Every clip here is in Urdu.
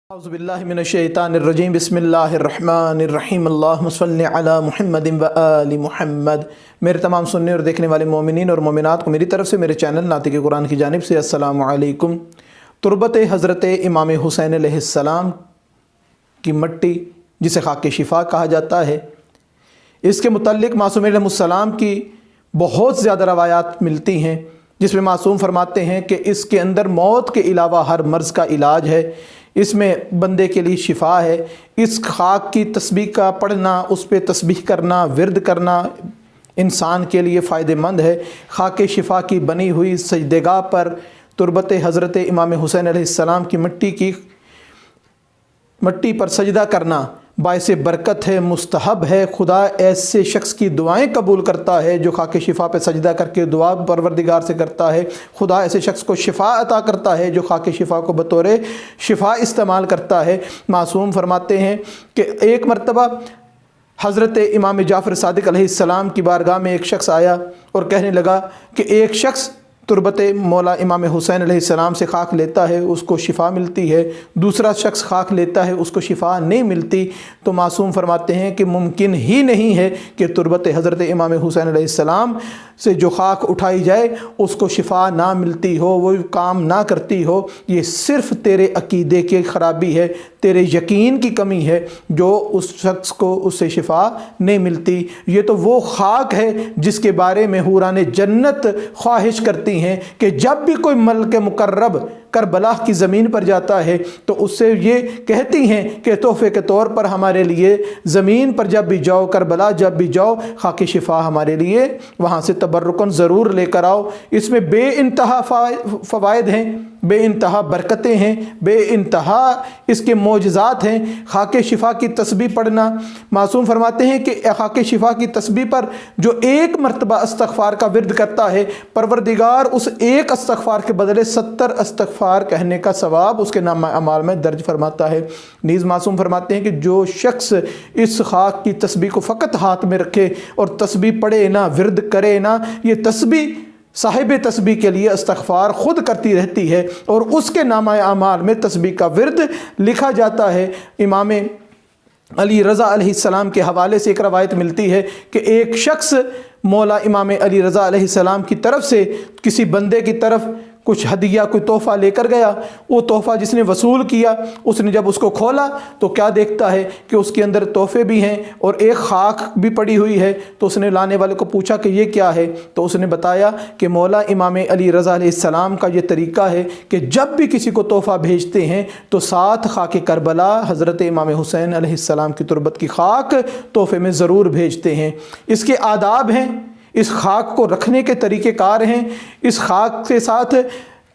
اعوذ باللہ من الشیطان الرجیم بسم اللہ الرحمن الرحیم اللہم صلی علی محمد و آل محمد۔ میرے تمام سننے اور دیکھنے والے مومنین اور مومنات کو میری طرف سے میرے چینل ناطق قرآن کی جانب سے السلام علیکم۔ تربت حضرت امام حسین علیہ السلام کی مٹی جسے خاک شفا کہا جاتا ہے، اس کے متعلق معصوم علیہ السلام کی بہت زیادہ روایات ملتی ہیں، جس میں معصوم فرماتے ہیں کہ اس کے اندر موت کے علاوہ ہر مرض کا علاج ہے، اس میں بندے کے لیے شفا ہے۔ اس خاک کی تسبیح کا پڑھنا، اس پہ تسبیح کرنا، ورد کرنا انسان کے لیے فائدہ مند ہے۔ خاک شفا کی بنی ہوئی سجدگاہ پر تربت حضرت امام حسین علیہ السلام کی مٹی پر سجدہ کرنا باعث برکت ہے، مستحب ہے۔ خدا ایسے شخص کی دعائیں قبول کرتا ہے جو خاک شفا پہ سجدہ کر کے دعا پروردگار سے کرتا ہے۔ خدا ایسے شخص کو شفا عطا کرتا ہے جو خاک شفا کو بطور شفا استعمال کرتا ہے۔ معصوم فرماتے ہیں کہ ایک مرتبہ حضرت امام جعفر صادق علیہ السلام کی بارگاہ میں ایک شخص آیا اور کہنے لگا کہ ایک شخص تربت مولا امام حسین علیہ السلام سے خاک لیتا ہے، اس کو شفا ملتی ہے، دوسرا شخص خاک لیتا ہے، اس کو شفا نہیں ملتی۔ تو معصوم فرماتے ہیں کہ ممکن ہی نہیں ہے کہ تربت حضرت امام حسین علیہ السلام سے جو خاک اٹھائی جائے اس کو شفا نہ ملتی ہو، وہ کام نہ کرتی ہو۔ یہ صرف تیرے عقیدے کی خرابی ہے، تیرے یقین کی کمی ہے جو اس شخص کو اس سے شفا نہیں ملتی۔ یہ تو وہ خاک ہے جس کے بارے میں حوران جنت خواہش کرتی ہیں کہ جب بھی کوئی ملک مقرب کربلا کی زمین پر جاتا ہے تو اس سے یہ کہتی ہیں کہ تحفے کے طور پر ہمارے لیے زمین پر جب بھی جاؤ، کربلا جب بھی جاؤ، خاک شفا ہمارے لیے وہاں سے تبرکن ضرور لے کر آؤ۔ اس میں بے انتہا فوائد ہیں، بے انتہا برکتیں ہیں، بے انتہا اس کے معجزات ہیں۔ خاک شفا کی تسبیح پڑھنا، معصوم فرماتے ہیں کہ خاک شفا کی تسبیح پر جو ایک مرتبہ استغفار کا ورد کرتا ہے، پروردگار اس ایک استغفار کے بدلے 70 استغفار کہنے کا ثواب اس کے نامہ اعمال میں درج فرماتا ہے۔ نیز معصوم فرماتے ہیں کہ جو شخص اس خاک کی تسبیح کو فقط ہاتھ میں رکھے اور تسبیح پڑھے نہ، ورد کرے نہ، یہ تسبیح صاحب تسبیح کے لیے استغفار خود کرتی رہتی ہے اور اس کے نامہ اعمال میں تسبیح کا ورد لکھا جاتا ہے۔ امام علی رضا علیہ السلام کے حوالے سے ایک روایت ملتی ہے کہ ایک شخص مولا امام علی رضا علیہ السلام کی طرف سے کسی بندے کی طرف کچھ ہدیہ، کوئی تحفہ لے کر گیا۔ وہ تحفہ جس نے وصول کیا، اس نے جب اس کو کھولا تو کیا دیکھتا ہے کہ اس کے اندر تحفے بھی ہیں اور ایک خاک بھی پڑی ہوئی ہے۔ تو اس نے لانے والے کو پوچھا کہ یہ کیا ہے؟ تو اس نے بتایا کہ مولا امام علی رضا علیہ السلام کا یہ طریقہ ہے کہ جب بھی کسی کو تحفہ بھیجتے ہیں تو ساتھ خاک کربلا حضرت امام حسین علیہ السلام کی تربت کی خاک تحفے میں ضرور بھیجتے ہیں۔ اس کے آداب ہیں، اس خاک کو رکھنے کے طریقہ کار ہیں۔ اس خاک کے ساتھ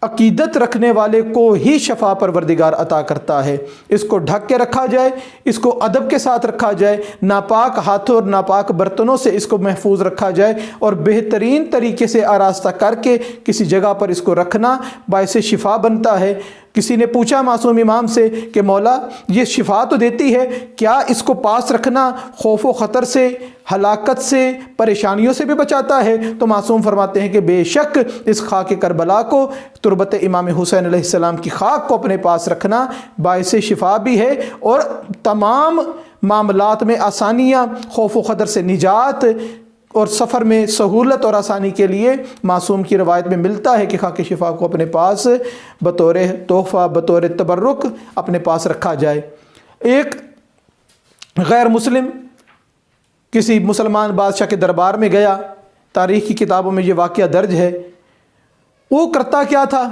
عقیدت رکھنے والے کو ہی شفا پروردگار عطا کرتا ہے۔ اس کو ڈھک کے رکھا جائے، اس کو ادب کے ساتھ رکھا جائے، ناپاک ہاتھوں اور ناپاک برتنوں سے اس کو محفوظ رکھا جائے اور بہترین طریقے سے آراستہ کر کے کسی جگہ پر اس کو رکھنا باعث شفا بنتا ہے۔ کسی نے پوچھا معصوم امام سے کہ مولا یہ شفا تو دیتی ہے، کیا اس کو پاس رکھنا خوف و خطر سے، ہلاکت سے، پریشانیوں سے بھی بچاتا ہے؟ تو معصوم فرماتے ہیں کہ بے شک اس خاک کربلا کو، تربت امام حسین علیہ السلام کی خاک کو اپنے پاس رکھنا باعث شفا بھی ہے اور تمام معاملات میں آسانیاں، خوف و خطر سے نجات اور سفر میں سہولت اور آسانی کے لیے معصوم کی روایت میں ملتا ہے کہ خاک شفا کو اپنے پاس بطور تحفہ، بطور تبرک اپنے پاس رکھا جائے۔ ایک غیر مسلم کسی مسلمان بادشاہ کے دربار میں گیا، تاریخ کی کتابوں میں یہ واقعہ درج ہے۔ وہ کرتا کیا تھا؟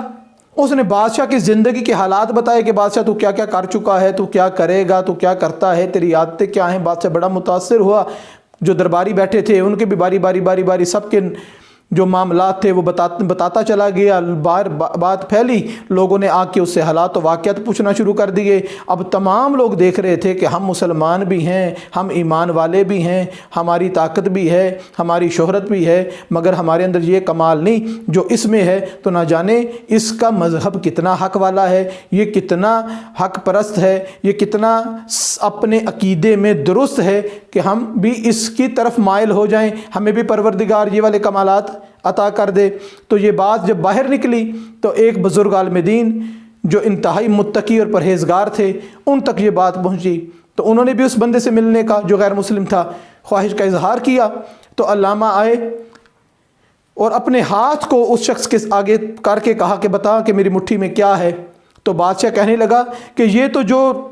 اس نے بادشاہ کی زندگی کے حالات بتائے کہ بادشاہ تو کیا کیا کر چکا ہے، تو کیا کرے گا، تو کیا کرتا ہے، تیری عادتیں کیا ہیں۔ بادشاہ بڑا متاثر ہوا۔ جو درباری بیٹھے تھے ان کے بھی باری سب کے جو معاملات تھے وہ بتاتا چلا گیا۔ بات پھیلی، لوگوں نے آ کے اس سے حالات و واقعات پوچھنا شروع کر دیے۔ اب تمام لوگ دیکھ رہے تھے کہ ہم مسلمان بھی ہیں، ہم ایمان والے بھی ہیں، ہماری طاقت بھی ہے، ہماری شہرت بھی ہے، مگر ہمارے اندر یہ کمال نہیں جو اس میں ہے۔ تو نہ جانے اس کا مذہب کتنا حق والا ہے، یہ کتنا حق پرست ہے، یہ کتنا اپنے عقیدے میں درست ہے کہ ہم بھی اس کی طرف مائل ہو جائیں، ہمیں بھی پروردگار یہ والے کمالات عطا کر دے۔ تو یہ بات جب باہر نکلی تو ایک بزرگ عالم دین جو انتہائی متقی اور پرہیزگار تھے ان تک یہ بات پہنچی، تو انہوں نے بھی اس بندے سے ملنے کا جو غیر مسلم تھا خواہش کا اظہار کیا۔ تو علامہ آئے اور اپنے ہاتھ کو اس شخص کے آگے کر کے کہا کہ بتا کہ میری مٹھی میں کیا ہے۔ تو بادشاہ کہنے لگا کہ یہ تو جو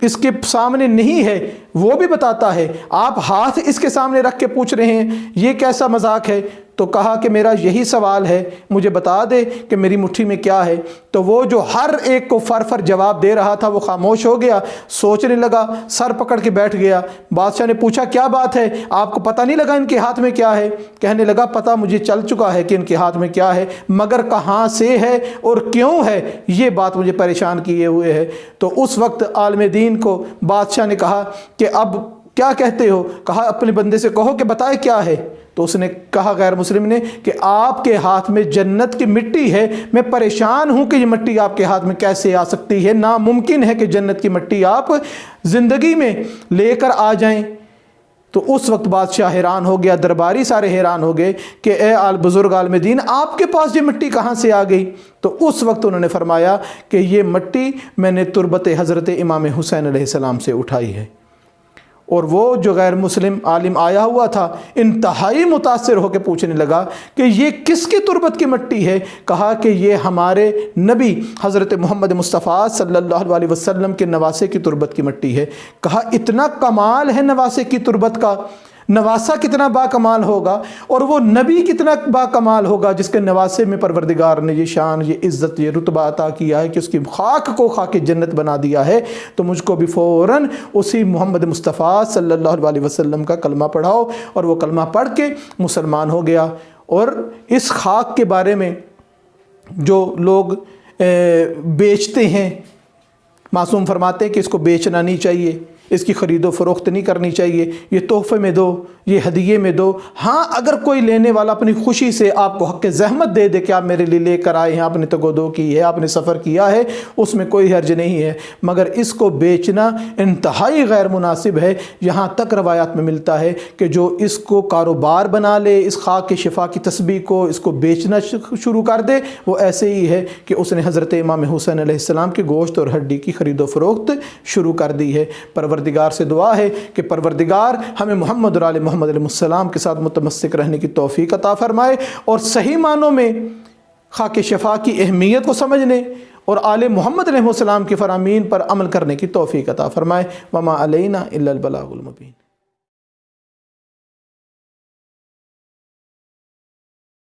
اس کے سامنے نہیں ہے وہ بھی بتاتا ہے، آپ ہاتھ اس کے سامنے رکھ کے پوچھ رہے ہیں، یہ کیسا مذاق ہے؟ تو کہا کہ میرا یہی سوال ہے، مجھے بتا دے کہ میری مٹھی میں کیا ہے۔ تو وہ جو ہر ایک کو فر جواب دے رہا تھا وہ خاموش ہو گیا، سوچنے لگا، سر پکڑ کے بیٹھ گیا۔ بادشاہ نے پوچھا کیا بات ہے، آپ کو پتہ نہیں لگا ان کے ہاتھ میں کیا ہے؟ کہنے لگا پتہ مجھے چل چکا ہے کہ ان کے ہاتھ میں کیا ہے، مگر کہاں سے ہے اور کیوں ہے یہ بات مجھے پریشان کیے ہوئے ہے۔ تو اس وقت عالم دین کو بادشاہ نے کہا کہ اب کیا کہتے ہو؟ کہا اپنے بندے سے کہو کہ بتائے کیا ہے۔ تو اس نے کہا غیر مسلم نے کہ آپ کے ہاتھ میں جنت کی مٹی ہے، میں پریشان ہوں کہ یہ مٹی آپ کے ہاتھ میں کیسے آ سکتی ہے، ناممکن ہے کہ جنت کی مٹی آپ زندگی میں لے کر آ جائیں۔ تو اس وقت بادشاہ حیران ہو گیا، درباری سارے حیران ہو گئے کہ اے بزرگ عالم دین آپ کے پاس یہ مٹی کہاں سے آ گئی؟ تو اس وقت انہوں نے فرمایا کہ یہ مٹی میں نے تربت حضرت امام حسین علیہ السلام سے اٹھائی ہے۔ اور وہ جو غیر مسلم عالم آیا ہوا تھا انتہائی متاثر ہو کے پوچھنے لگا کہ یہ کس کی تربت کی مٹی ہے؟ کہا کہ یہ ہمارے نبی حضرت محمد مصطفیٰ صلی اللہ علیہ وسلم کے نواسے کی تربت کی مٹی ہے۔ کہا اتنا کمال ہے نواسے کی تربت کا، نواسہ کتنا با کمال ہوگا اور وہ نبی کتنا با کمال ہوگا جس کے نواسے میں پروردگار نے یہ شان، یہ عزت، یہ رتبہ عطا کیا ہے کہ اس کی خاک کو خاک جنت بنا دیا ہے۔ تو مجھ کو بھی فوراً اسی محمد مصطفیٰ صلی اللہ علیہ وسلم کا کلمہ پڑھاؤ، اور وہ کلمہ پڑھ کے مسلمان ہو گیا۔ اور اس خاک کے بارے میں جو لوگ بیچتے ہیں، معصوم فرماتے ہیں کہ اس کو بیچنا نہیں چاہیے، اس کی خرید و فروخت نہیں کرنی چاہیے، یہ تحفے میں دو، یہ ہدیے میں دو۔ ہاں اگر کوئی لینے والا اپنی خوشی سے آپ کو حق زحمت دے دے کہ آپ میرے لیے لے کر آئے ہیں، آپ نے تگودو کی ہے، آپ نے سفر کیا ہے، اس میں کوئی حرج نہیں ہے، مگر اس کو بیچنا انتہائی غیر مناسب ہے۔ یہاں تک روایات میں ملتا ہے کہ جو اس کو کاروبار بنا لے، اس خاک کے شفا کی تسبیح کو اس کو بیچنا شروع کر دے، وہ ایسے ہی ہے کہ اس نے حضرت امام حسین علیہ السلام کے گوشت اور ہڈی کی خرید و فروخت شروع کر دی ہے۔ پروردگار سے دعا ہے کہ پروردگار ہمیں محمد اور آل محمد علیہ السلام کے ساتھ متمسک رہنے کی توفیق عطا فرمائے، اور صحیح معنوں میں خاک شفا کی اہمیت کو سمجھنے اور آل محمد علیہ السلام کی فرامین پر عمل کرنے کی توفیق عطا فرمائے۔ وما علینا الا البلاغ المبین۔